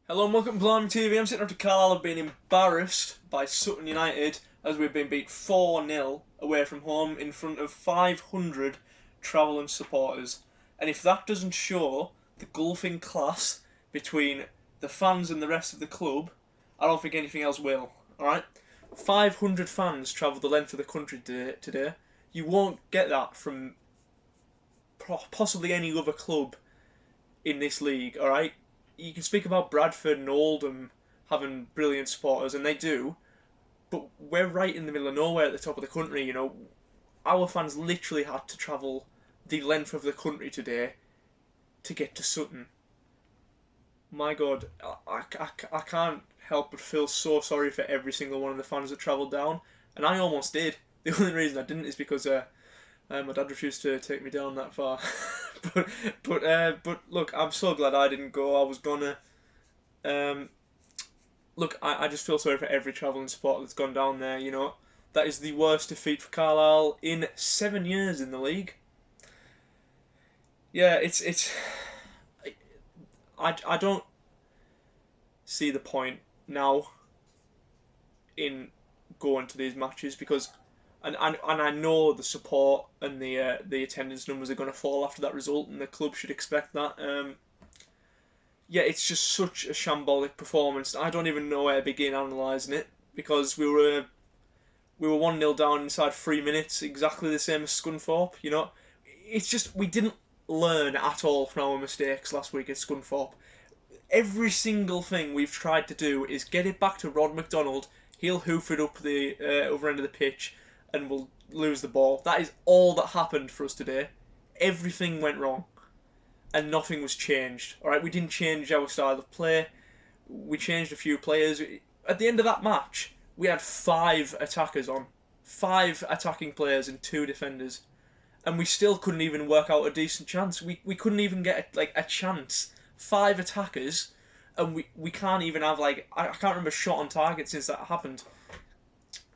Hello and welcome to Blimey TV. I'm sitting up to Carlisle. I've been embarrassed by Sutton United as we've been beat 4-0 away from home in front of 500 travelling supporters. And if that doesn't show the gulfing class between the fans and the rest of the club, I don't think anything else will. Alright? 500 fans travelled the length of the country today. You won't get that from possibly any other club in this league, alright? You can speak about Bradford and Oldham having brilliant supporters, and they do, but we're right in the middle of nowhere at the top of the country. Our fans literally had to travel the length of the country today to get to Sutton. My God, I can't help but feel so sorry for every single one of the fans that travelled down, and I almost did. The only reason I didn't is because my dad refused to take me down that far. but look, I'm so glad I didn't go. I was gonna. Look, I just feel sorry for every travelling supporter that's gone down there. That is the worst defeat for Carlisle in 7 years in the league. Yeah, I don't see the point now in going to these matches because and I know the support and the attendance numbers are going to fall after that result, and the club should expect that. Yeah, it's just such a shambolic performance. I don't even know where to begin analysing it because we were 1-0 down inside 3 minutes, exactly the same as Scunthorpe. It's just we didn't learn at all from our mistakes last week at Scunthorpe. Every single thing we've tried to do is get it back to Rod McDonald. He'll hoof it up the over end of the pitch, and we'll lose the ball. That is all that happened for us today. Everything went wrong, and nothing was changed. All right, we didn't change our style of play. We changed a few players. At the end of that match, we had 5 attackers on, 5 attacking players and 2 defenders, and we still couldn't even work out a decent chance. We couldn't even get a chance. 5 attackers, and we can't even have I can't remember a shot on target since that happened.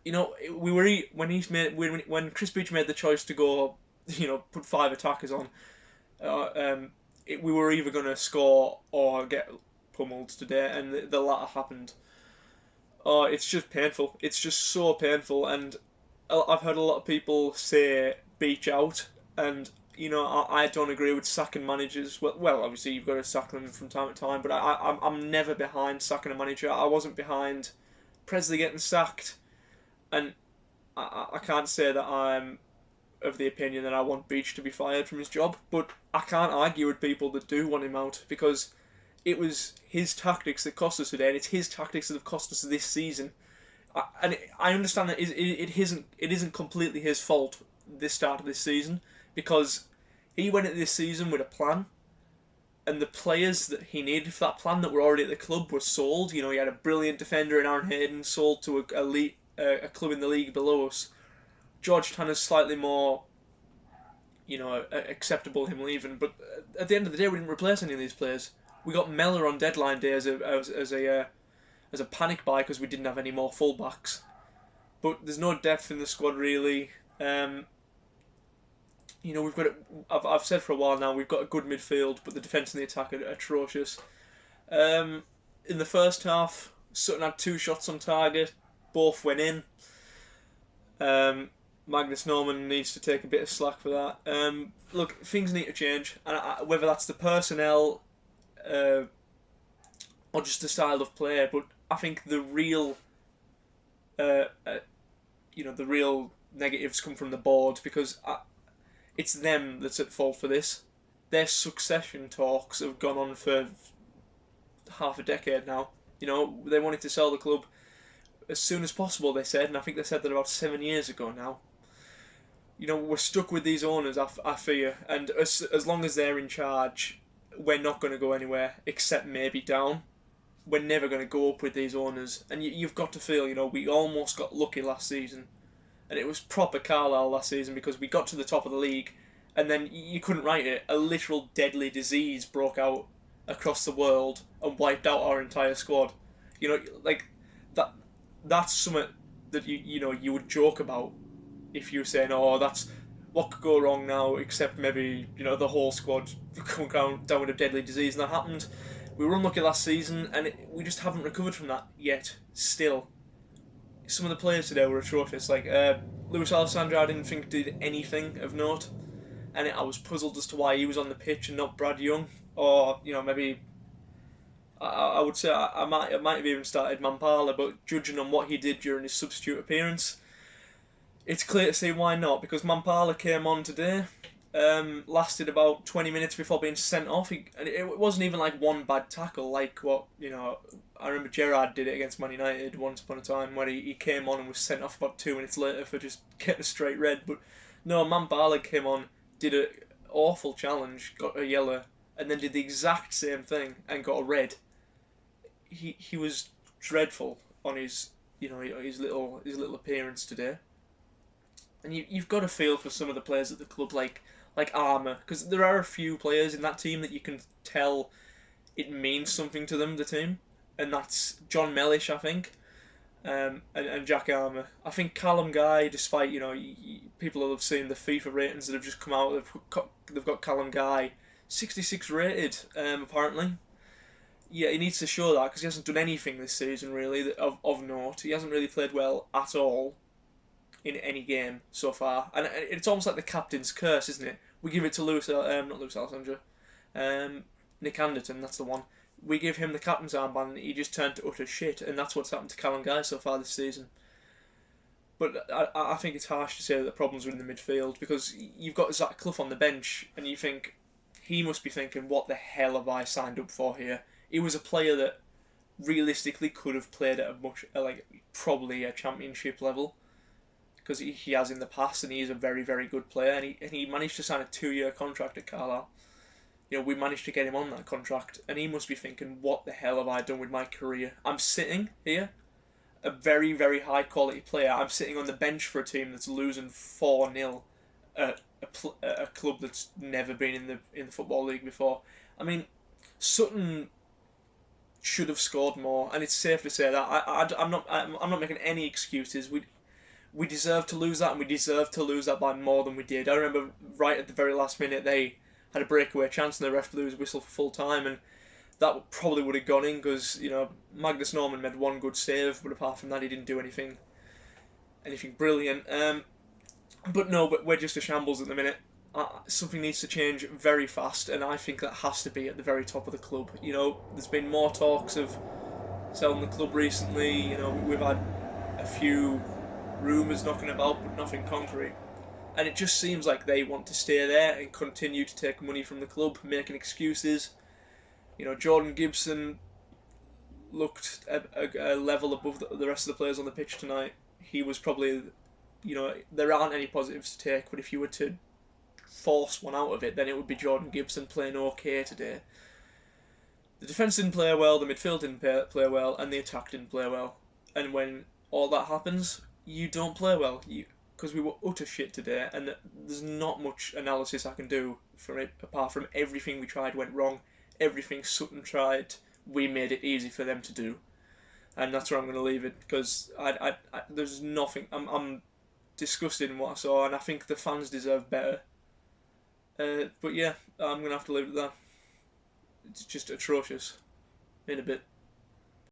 We were when Chris Beach made the choice to go, put 5 attackers on. We were either going to score or get pummeled today, and the latter happened. Oh, it's just painful. It's just so painful, and I've heard a lot of people say Beach out, and I don't agree with sacking managers. Well, obviously you've got to sack them from time to time, but I'm never behind sacking a manager. I wasn't behind Presley getting sacked, and I can't say that I'm of the opinion that I want Beach to be fired from his job, but I can't argue with people that do want him out because it was his tactics that cost us today, and it's his tactics that have cost us this season. I understand that it isn't completely his fault this start of this season because he went into this season with a plan, and the players that he needed for that plan that were already at the club were sold. He had a brilliant defender in Aaron Hayden sold to a club in the league below us. George Tanner's slightly more, acceptable him leaving, but at the end of the day, we didn't replace any of these players. We got Mellor on deadline day as a panic buy because we didn't have any more fullbacks. But there's no depth in the squad really. We've got. I've said for a while now we've got a good midfield, but the defence and the attack are atrocious. In the first half, Sutton had 2 shots on target, both went in. Magnus Norman needs to take a bit of slack for that. Look, things need to change, and whether that's the personnel or just the style of play, but I think the real, the real negatives come from the board because it's them that's at fault for this. Their succession talks have gone on for half a decade now. They wanted to sell the club as soon as possible, they said, and I think they said that about 7 years ago now. We're stuck with these owners, I fear, and as long as they're in charge, we're not going to go anywhere, except maybe down. We're never going to go up with these owners, and you've got to feel, we almost got lucky last season, and it was proper Carlisle last season because we got to the top of the league, and then you couldn't write it, a literal deadly disease broke out across the world and wiped out our entire squad. That. That's something that you would joke about if you were saying, "Oh, that's what could go wrong now?" Except maybe the whole squad come down with a deadly disease, and that happened. We were unlucky last season, and we just haven't recovered from that yet. Still, some of the players today were atrocious. Like Luis Alessandro, I didn't think did anything of note, and I was puzzled as to why he was on the pitch and not Brad Young, or maybe I would say I might have even started Mampala, but judging on what he did during his substitute appearance, it's clear to see why not. Because Mampala came on today, lasted about 20 minutes before being sent off. And it wasn't even like one bad tackle, like what I remember Gerrard did it against Man United once upon a time, where he came on and was sent off about 2 minutes later for just getting a straight red. But no, Mampala came on, did an awful challenge, got a yellow, and then did the exact same thing and got a red. He was dreadful on his his little appearance today, and you've got to feel for some of the players at the club like Armour, because there are a few players in that team that you can tell it means something to them, the team, and that's John Mellish, I think, and Jack Armour. I think Callum Guy, despite people have seen the FIFA ratings that have just come out, they've got Callum Guy 66 rated apparently. Yeah, he needs to show that because he hasn't done anything this season really of note. He hasn't really played well at all in any game so far, and it's almost like the captain's curse, isn't it? We give it to not Lewis Alessandro, Nick Anderton. That's the one. We give him the captain's armband, and he just turned to utter shit, and that's what's happened to Callum Guy so far this season. But I think it's harsh to say that the problems are in the midfield, because you've got Zach Clough on the bench, and you think he must be thinking, "What the hell have I signed up for here?" He was a player that realistically could have played at probably a championship level, because he has in the past, and he is a very, very good player, and he managed to sign a 2-year contract at Carlisle. We managed to get him on that contract, and he must be thinking, "What the hell have I done with my career? I'm sitting here, a very, very high quality player. I'm sitting on the bench for a team that's losing 4-0 at a club that's never been in the Football League before." I mean, Sutton should have scored more, and it's safe to say that. I'm not making any excuses. We deserve to lose that, and we deserve to lose that by more than we did. I remember right at the very last minute they had a breakaway chance, and the ref blew his whistle for full time, and that probably would have gone in because Magnus Norman made one good save, but apart from that he didn't do anything brilliant. But we're just a shambles at the minute. Something needs to change very fast, and I think that has to be at the very top of the club. There's been more talks of selling the club recently. We've had a few rumours knocking about, but nothing concrete. And it just seems like they want to stay there and continue to take money from the club, making excuses. Jordan Gibson looked a level above the rest of the players on the pitch tonight. He was probably, there aren't any positives to take, but if you were to force one out of it, then it would be Jordan Gibson playing okay today. The defence didn't play well, the midfield didn't play well, and the attack didn't play well. And when all that happens, you don't play well. Because we were utter shit today, and there's not much analysis I can do from it, apart from everything we tried went wrong, everything Sutton tried, we made it easy for them to do. And that's where I'm going to leave it, because there's nothing. I'm disgusted in what I saw, and I think the fans deserve better. But yeah, I'm going to have to leave it there. It's just atrocious. In a bit.